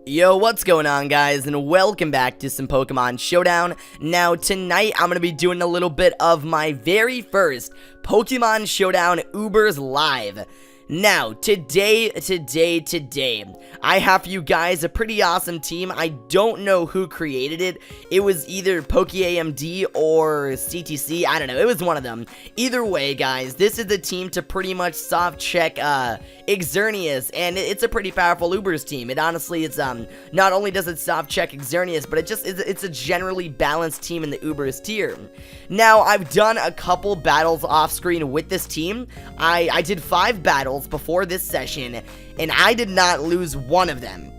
Yo, what's going on, guys, and welcome back to some Pokemon Showdown. Now, tonight, I'm going to be doing a little bit of my very first Pokemon Showdown Ubers Live. Now, today, I have for you guys a pretty awesome team. I don't know who created it. It was either PokeAMD or CTC. I don't know. It was one of them. Either way, guys, this is the team to pretty much soft check Xerneas, and it's a pretty powerful Ubers team. It honestly, it's not only does it soft check Xerneas, but it's a generally balanced team in the Ubers tier. Now, I've done a couple battles off screen with this team. I did 5 battles before this session, and I did not lose one of them.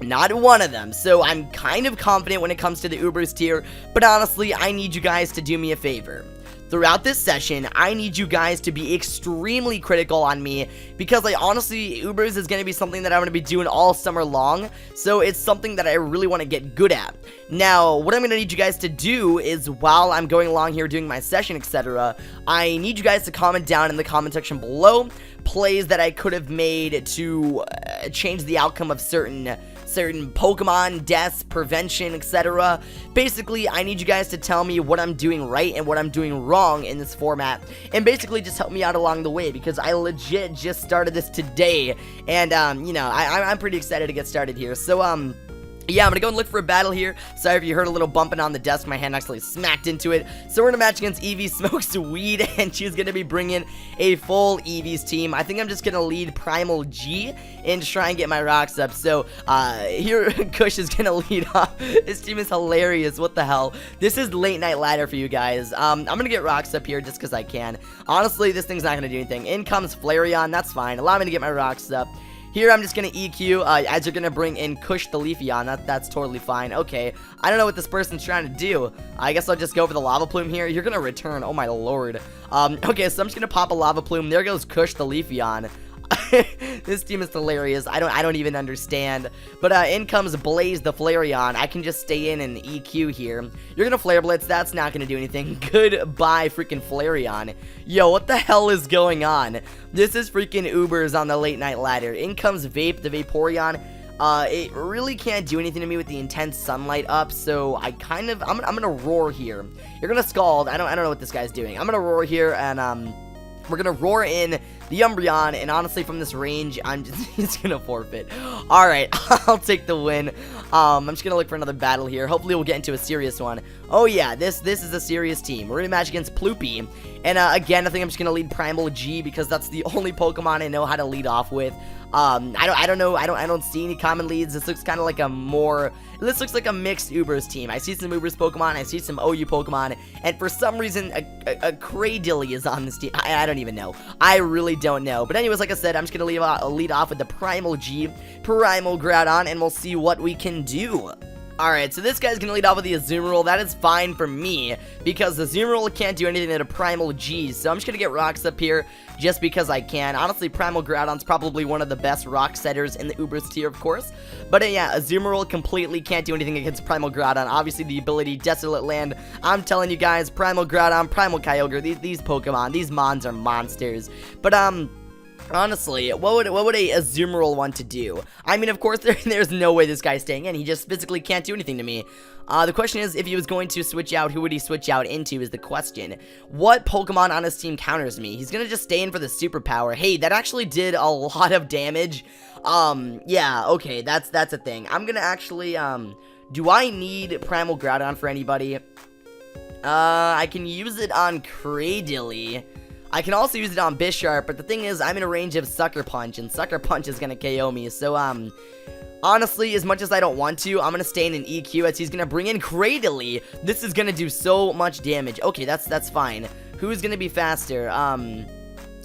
Not one of them, so I'm kind of confident when it comes to the Ubers tier, but honestly, I need you guys to do me a favor. Throughout this session, I need you guys to be extremely critical on me, because honestly, Ubers is going to be something that I'm going to be doing all summer long, so it's something that I really want to get good at. Now, what I'm going to need you guys to do is, while I'm going along here doing my session, etc., I need you guys to comment down in the comment section below plays that I could have made to change the outcome of certain Pokemon, deaths, prevention, etc. Basically, I need you guys to tell me what I'm doing right and what I'm doing wrong in this format, and basically just help me out along the way, because I legit just started this today, and, you know, I'm pretty excited to get started here. So, yeah, I'm gonna go and look for a battle here. Sorry if you heard a little bumping on the desk. My hand actually smacked into it. So we're gonna match against Eevee Smokes Weed, and she's gonna be bringing a full Eevee's team. I think I'm just gonna lead Primal G and try and get my rocks up. So, here Kush is gonna lead off. This team is hilarious. What the hell? This is late night ladder for you guys. I'm gonna get rocks up here just because I can. Honestly, this thing's not gonna do anything. In comes Flareon. That's fine. Allow me to get my rocks up. Here, I'm just going to EQ, as you're going to bring in Kush the Leafeon. That's totally fine. Okay, I don't know what this person's trying to do. I guess I'll just go for the Lava Plume here. You're going to return. Oh, my lord. Okay, so I'm just going to pop a Lava Plume. There goes Kush the Leafeon. This team is hilarious. I don't even understand. But in comes Blaze the Flareon. I can just stay in and EQ here. You're gonna Flare Blitz. That's not gonna do anything. Goodbye, freaking Flareon. Yo, what the hell is going on? This is freaking Ubers on the late night ladder. In comes Vape the Vaporeon. It really can't do anything to me with the intense sunlight up, so I'm gonna roar here. You're gonna Scald. I don't know what this guy's doing. I'm gonna roar here, and we're gonna roar in the Umbreon, and honestly, from this range, he's gonna forfeit. Alright, I'll take the win. I'm just gonna look for another battle here. Hopefully, we'll get into a serious one. Oh yeah, this is a serious team. We're gonna match against Ploopy. And again, I think I'm just gonna lead Primal G, because that's the only Pokemon I know how to lead off with. I don't know, I don't see any common leads. This looks kind of like this looks like a mixed Ubers team. I see some Ubers Pokemon, I see some OU Pokemon, and for some reason, a Cradily is on this team. I don't even know. I really don't know. But anyways, like I said, I'm just gonna lead off with the Primal G, Primal Groudon, and we'll see what we can do. Alright, so this guy's gonna lead off with the Azumarill. That is fine for me, because the Azumarill can't do anything to Primal G, so I'm just gonna get rocks up here just because I can. Honestly, Primal Groudon's probably one of the best rock setters in the Ubers tier, of course. But yeah, Azumarill completely can't do anything against Primal Groudon. Obviously, the ability Desolate Land. I'm telling you guys, Primal Groudon, Primal Kyogre, these Pokemon, these Mons are monsters. But, honestly, what would a Azumarill want to do? I mean, of course, there's no way this guy's staying in. He just physically can't do anything to me. The question is, if he was going to switch out, who would he switch out into is the question. What Pokemon on his team counters me? He's gonna just stay in for the superpower. Hey, that actually did a lot of damage. Yeah, okay, that's a thing. I'm gonna actually, do I need Primal Groudon for anybody? I can use it on Cradily. I can also use it on Bisharp, but the thing is, I'm in a range of Sucker Punch, and Sucker Punch is gonna KO me, so, honestly, as much as I don't want to, I'm gonna stay in an EQ, as he's gonna bring in Cradily. This is gonna do so much damage. Okay, that's fine. Who's gonna be faster?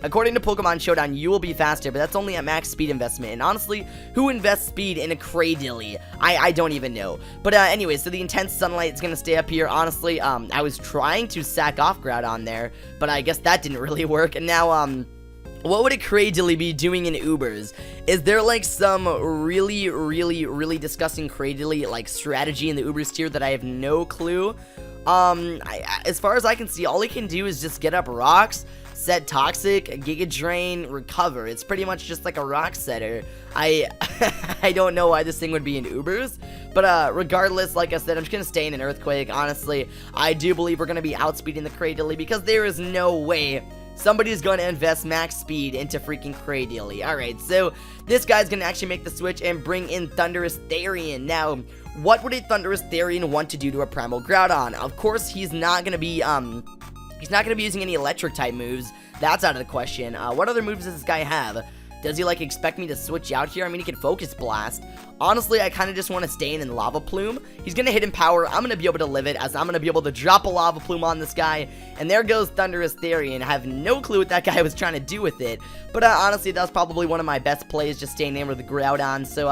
According to Pokemon Showdown, you will be faster, but that's only at max speed investment. And honestly, who invests speed in a Cradily? I don't even know. But anyway, so the intense sunlight is going to stay up here. Honestly, I was trying to sack off Groudon there, but I guess that didn't really work. And now, what would a Cradily be doing in Ubers? Is there like some really disgusting Cradily like strategy in the Ubers tier that I have no clue? As far as I can see, all he can do is just get up rocks. set Toxic, Giga Drain, Recover. It's pretty much just like a Rock Setter. I I don't know why this thing would be in Ubers, but regardless, like I said, I'm just gonna stay in an Earthquake. Honestly, I do believe we're gonna be outspeeding the Cradily because there is no way somebody's going to invest max speed into freaking Cradily. Alright, so this guy's going to actually make the switch and bring in Thunderous Therian. Now, what would a Thunderous Therian want to do to a Primal Groudon? Of course, he's not going to be using any electric type moves. That's out of the question. What other moves does this guy have? Does he, like, expect me to switch out here? I mean, he can Focus Blast. Honestly, I kind of just want to stay in Lava Plume. He's going to hit in Power. I'm going to be able to live it, as I'm going to be able to drop a Lava Plume on this guy. And there goes Thunderous Therian. I have no clue what that guy was trying to do with it. But honestly, that was probably one of my best plays, just staying in with the Groudon. So,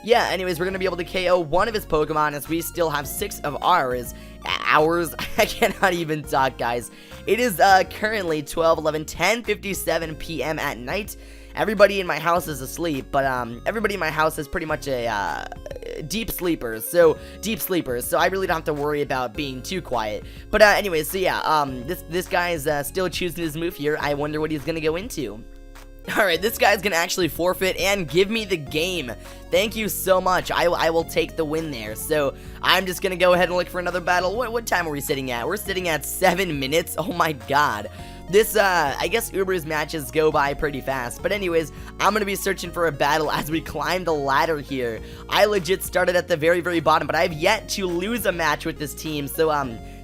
yeah, anyways, we're going to be able to KO one of his Pokemon, as we still have 6 of ours. I cannot even talk, guys. It is currently 12, 11, 10:57 p.m. at night. Everybody in my house is asleep, but everybody in my house is pretty much a deep sleepers, so I really don't have to worry about being too quiet. But anyways, so yeah, this guy is still choosing his move here. I wonder what he's gonna go into. Alright, this guy's gonna actually forfeit and give me the game. Thank you so much. I will take the win there. So, I'm just gonna go ahead and look for another battle. What time are we sitting at? We're sitting at 7 minutes. Oh my god. This, I guess Uber's matches go by pretty fast. But anyways, I'm gonna be searching for a battle as we climb the ladder here. I legit started at the very, very bottom, but I have yet to lose a match with this team. So,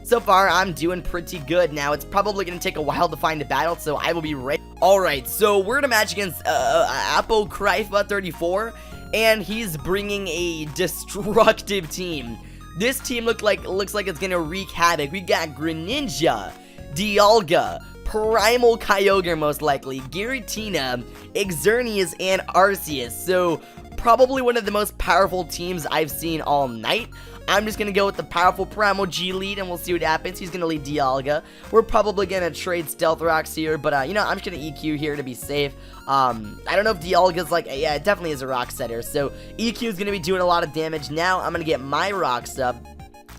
so far, I'm doing pretty good. Now, it's probably going to take a while to find a battle, so I will be ready. Alright, so we're in a match against Apocrypha 34, and he's bringing a destructive team. This team looks like it's going to wreak havoc. We got Greninja, Dialga, Primal Kyogre most likely, Giratina, Xerneas, and Arceus. So, probably one of the most powerful teams I've seen all night. I'm just going to go with the powerful Primal G lead, and we'll see what happens. He's going to lead Dialga. We're probably going to trade Stealth Rocks here, but, you know, I'm just going to EQ here to be safe. I don't know if Dialga's like, yeah, it definitely is a Rock Setter, so EQ is going to be doing a lot of damage. Now, I'm going to get my Rocks up.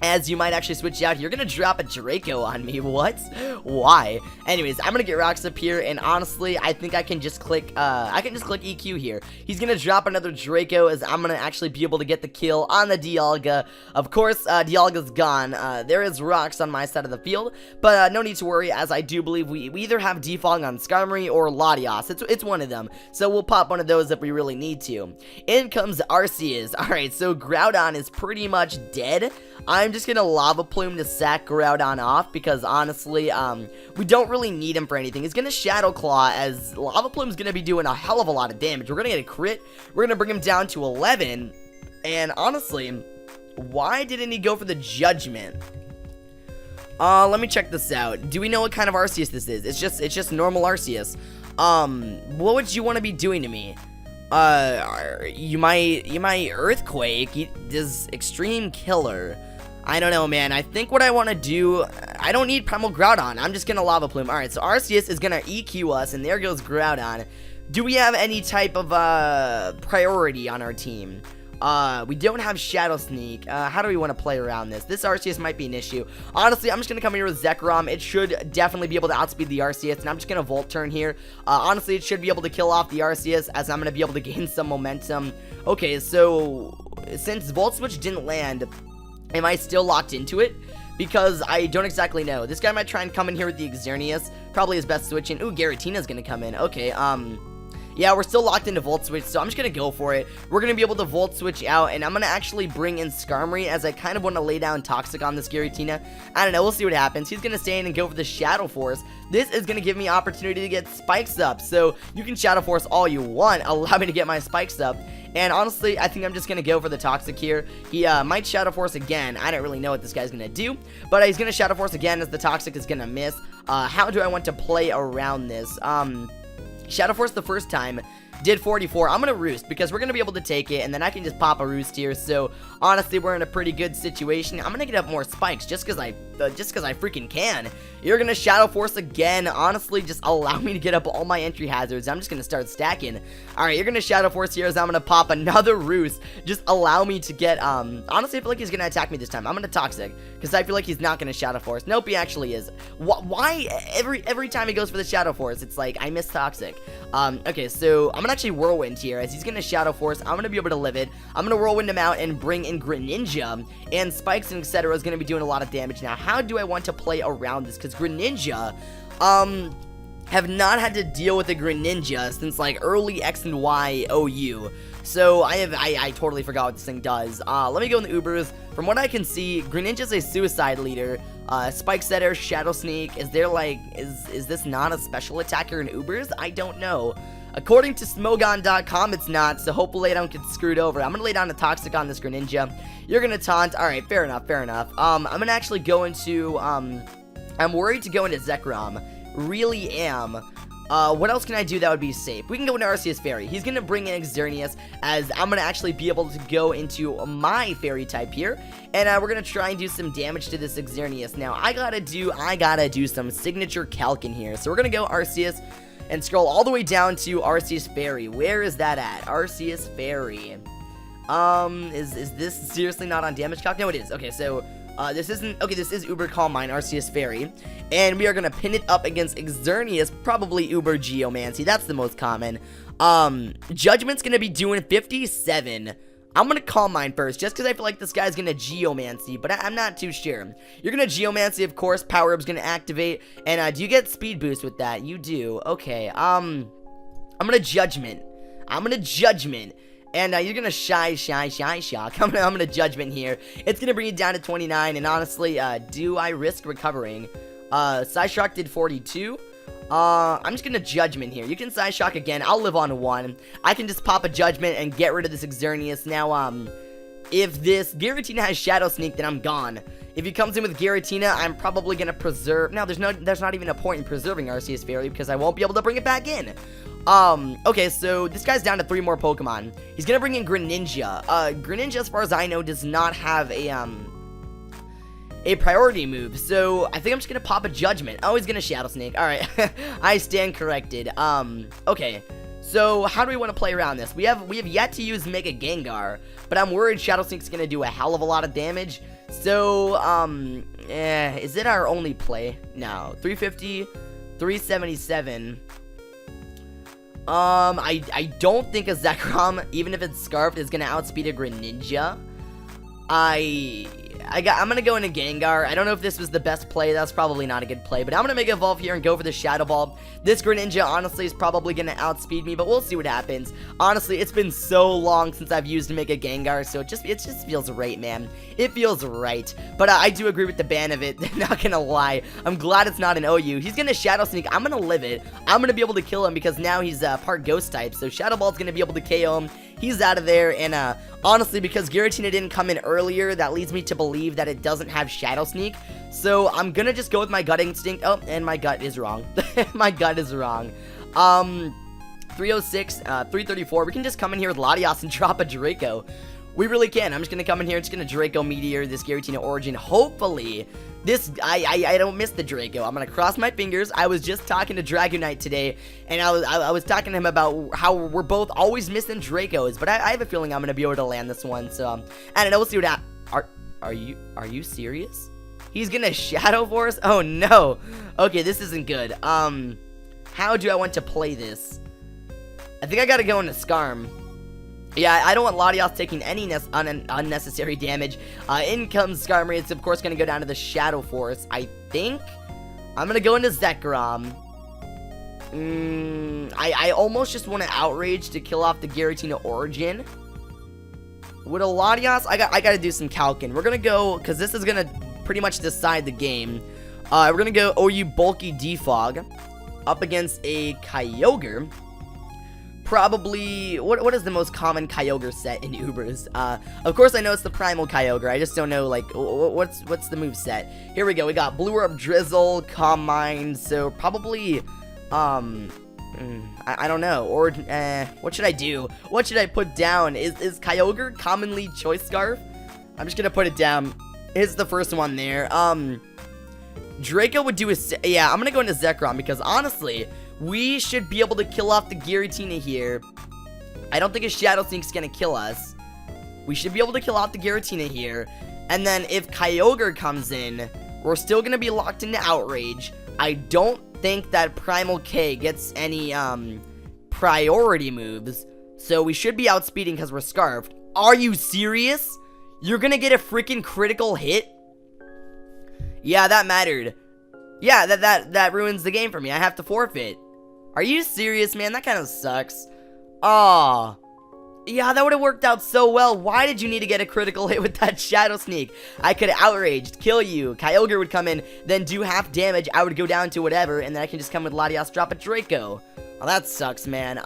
As you might actually switch out, you're gonna drop a Draco on me. What? Why? Anyways, I'm gonna get Rocks up here, and honestly, I think I can just click EQ here. He's gonna drop another Draco, as I'm gonna actually be able to get the kill on the Dialga. Of course, Dialga's gone. There is Rocks on my side of the field, but no need to worry, as I do believe we either have Defog on Skarmory or Latios. It's one of them, so we'll pop one of those if we really need to. In comes Arceus. Alright, so Groudon is pretty much dead. I'm just gonna Lava Plume to sack Groudon off, because honestly, we don't really need him for anything. He's gonna Shadow Claw, as Lava Plume's gonna be doing a hell of a lot of damage. We're gonna get a crit, we're gonna bring him down to 11, and honestly, why didn't he go for the Judgment? Let me check this out. Do we know what kind of Arceus this is? It's just normal Arceus. What would you want to be doing to me? You might Earthquake. Does Extreme Killer? I don't know, man. I think what I want to do, I don't need Primal Groudon. I'm just gonna Lava Plume. Alright, so Arceus is gonna EQ us, and there goes Groudon. Do we have any type of, priority on our team? We don't have Shadow Sneak. How do we want to play around this? This Arceus might be an issue. Honestly, I'm just going to come here with Zekrom. It should definitely be able to outspeed the Arceus, and I'm just going to Volt Turn here. Honestly, it should be able to kill off the Arceus, as I'm going to be able to gain some momentum. Okay, so since Volt Switch didn't land, am I still locked into it? Because I don't exactly know. This guy might try and come in here with the Xerneas. Probably his best switch in. Ooh, Giratina's going to come in. Okay, yeah, we're still locked into Volt Switch, so I'm just going to go for it. We're going to be able to Volt Switch out, and I'm going to actually bring in Skarmory, as I kind of want to lay down Toxic on this Giratina. I don't know, we'll see what happens. He's going to stay in and go for the Shadow Force. This is going to give me opportunity to get Spikes up, so you can Shadow Force all you want. Allow me to get my Spikes up. And honestly, I think I'm just going to go for the Toxic here. He might Shadow Force again. I don't really know what this guy's going to do, but he's going to Shadow Force again, as the Toxic is going to miss. How do I want to play around this? Shadow Force the first time did 44. I'm gonna Roost, because we're gonna be able to take it, and then I can just pop a Roost here. So honestly, we're in a pretty good situation. I'm gonna get up more Spikes, just because just because I freaking can. You're gonna Shadow Force again. Honestly, just allow me to get up all my entry hazards. I'm just gonna start stacking. Alright, you're gonna Shadow Force here as I'm gonna pop another Roost. Just allow me to get, honestly, I feel like he's gonna attack me this time. I'm gonna Toxic, because I feel like he's not gonna Shadow Force. Nope, he actually is. Why every time he goes for the Shadow Force, it's like, I miss Toxic. Okay, so I'm gonna actually Whirlwind here, as he's gonna Shadow Force. I'm gonna be able to live it. I'm gonna Whirlwind him out and bring in Greninja, and Spikes and etc. is gonna be doing a lot of damage. Now, how do I want to play around this? Because Greninja, have not had to deal with a Greninja since like early X and Y OU. So I totally forgot what this thing does. Let me go in the Ubers. From what I can see, Greninja's a suicide leader. Spike Setter, Shadow Sneak. Is there like, is this not a special attacker in Ubers? I don't know. According to Smogon.com, it's not, so hopefully I don't get screwed over. I'm gonna lay down a Toxic on this Greninja. You're gonna taunt. Alright, fair enough, fair enough. I'm gonna actually go into, I'm worried to go into Zekrom. Really am. What else can I do that would be safe? We can go into Arceus Fairy. He's gonna bring in Xerneas, as I'm gonna actually be able to go into my Fairy type here, and we're gonna try and do some damage to this Xerneas. Now, I gotta do some signature calc in here. So we're gonna go Arceus and scroll all the way down to Arceus Fairy. Where is that at? Arceus Fairy. Is this seriously not on damage calc? No, it is. Okay, so this isn't, okay, this is Uber Calm Mind, Arceus Fairy, and we are gonna pin it up against Xerneas, probably Uber Geomancy, that's the most common. Judgment's gonna be doing 57. I'm gonna Calm Mind first, just because I feel like this guy's gonna Geomancy, but I'm not too sure. You're gonna Geomancy, of course, Power Up's gonna activate, and do you get Speed Boost with that? You do. Okay, I'm gonna Judgment. And you're gonna shock. I'm gonna Judgment here. It's gonna bring you down to 29, and honestly, do I risk recovering? Psyshock did 42. I'm just gonna Judgment here. You can Psyshock again. I'll live on 1. I can just pop a Judgment and get rid of this Xerneas. Now, if this Giratina has Shadow Sneak, then I'm gone. If he comes in with Giratina, I'm probably gonna preserve. Now, there's not even a point in preserving Arceus Fairy because I won't be able to bring it back in. Okay, so this guy's down to 3 more Pokemon. He's gonna bring in Greninja. Greninja, as far as I know, does not have a priority move, so I think I'm just gonna pop a Judgment. Oh, he's gonna Shadow Sneak. Alright, I stand corrected. Okay, so how do we want to play around this? We have yet to use Mega Gengar, but I'm worried Shadow Sneak's gonna do a hell of a lot of damage. So, is it our only play? No, 350, 377. I don't think a Zekrom, even if it's Scarfed, is gonna outspeed a Greninja. I'm gonna go into Gengar. I don't know if this was the best play. That's probably not a good play, but I'm gonna Mega Evolve here and go for the Shadow Ball. This Greninja, honestly, is probably gonna outspeed me, but we'll see what happens. Honestly, it's been so long since I've used Mega Gengar, so it just feels right, man. It feels right. But I do agree with the ban of it. Not gonna lie. I'm glad it's not an OU. He's gonna Shadow Sneak. I'm gonna live it. I'm gonna be able to kill him because now he's part Ghost type, so Shadow Ball's gonna be able to KO him. He's out of there, and honestly, because Giratina didn't come in earlier, that leads me to believe that it doesn't have Shadow Sneak. So I'm gonna just go with my gut instinct. Oh, and my gut is wrong. My gut is wrong. 306, 334. We can just come in here with Latias and drop a Draco. We really can. I'm just gonna come in here. Just gonna Draco Meteor this Giratina Origin. Hopefully, I don't miss the Draco. I'm gonna cross my fingers. I was just talking to Dragonite today, and I was talking to him about how we're both always missing Dracos. But I have a feeling I'm gonna be able to land this one. So I don't know. We'll see what happens. Are you serious? He's gonna Shadow Force? Oh no. Okay, this isn't good. How do I want to play this? I think I gotta go into Skarm. Yeah, I don't want Latias taking any unnecessary damage. In comes Skarmory. It's, of course, going to go down to the Shadow Force. I think I'm going to go into Zekrom. I almost just want to Outrage to kill off the Giratina Origin. With a Latias, I got to do some calcing. We're going to go, because this is going to pretty much decide the game. We're going to go OU Bulky Defog up against a Kyogre. Probably, what is the most common Kyogre set in Ubers? Of course I know it's the Primal Kyogre, I just don't know, like, what's the move set? Here we go, we got Blue Orb, Drizzle, Calm Mind, so probably, I don't know, or, what should I do? What should I put down? Is Kyogre commonly Choice Scarf? I'm just gonna put it down. It's the first one there. Draco would do a... Yeah, I'm gonna go into Zekrom because, honestly, we should be able to kill off the Giratina here. I don't think a Shadow Sneak's gonna kill us. We should be able to kill off the Giratina here. And then if Kyogre comes in, we're still gonna be locked into Outrage. I don't think that Primal K gets any, priority moves. So we should be outspeeding because we're Scarfed. Are you serious? You're gonna get a freaking critical hit? Yeah, that mattered. Yeah, that ruins the game for me. I have to forfeit. Are you serious, man? That kind of sucks. Aw. Yeah, that would have worked out so well. Why did you need to get a critical hit with that Shadow Sneak? I could have outraged, kill you. Kyogre would come in, then do half damage. I would go down to whatever, and then I can just come with Latias, drop a Draco. Well, that sucks, man.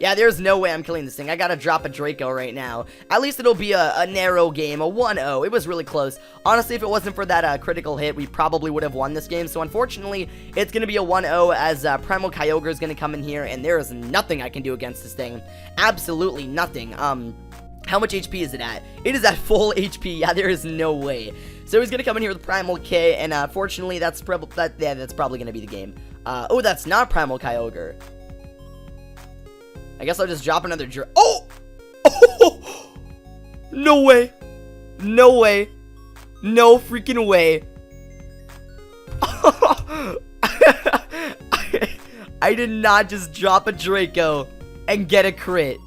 Yeah, there's no way I'm killing this thing. I gotta drop a Draco right now. At least it'll be a narrow game, a 1-0. It was really close. Honestly, if it wasn't for that critical hit, we probably would have won this game. So, unfortunately, it's gonna be a 1-0 as Primal Kyogre is gonna come in here, and there is nothing I can do against this thing. Absolutely nothing. How much HP is it at? It is at full HP. Yeah, there is no way. So he's gonna come in here with Primal K, and fortunately, that's probably gonna be the game. Oh, that's not Primal Kyogre. I guess I'll just drop another Oh! Oh! No way. No way. No freaking way. I did not just drop a Draco and get a crit.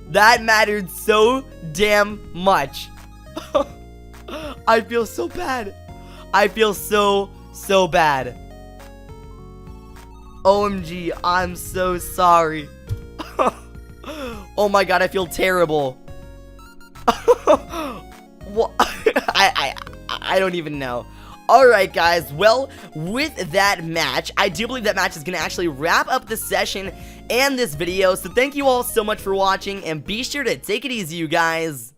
That mattered so damn much. I feel so bad. I feel so bad. OMG, I'm so sorry. Oh my god, I feel terrible. What? I don't even know. Alright guys, well, with that match, I do believe that match is going to actually wrap up the session and this video. So thank you all so much for watching, and be sure to take it easy, you guys.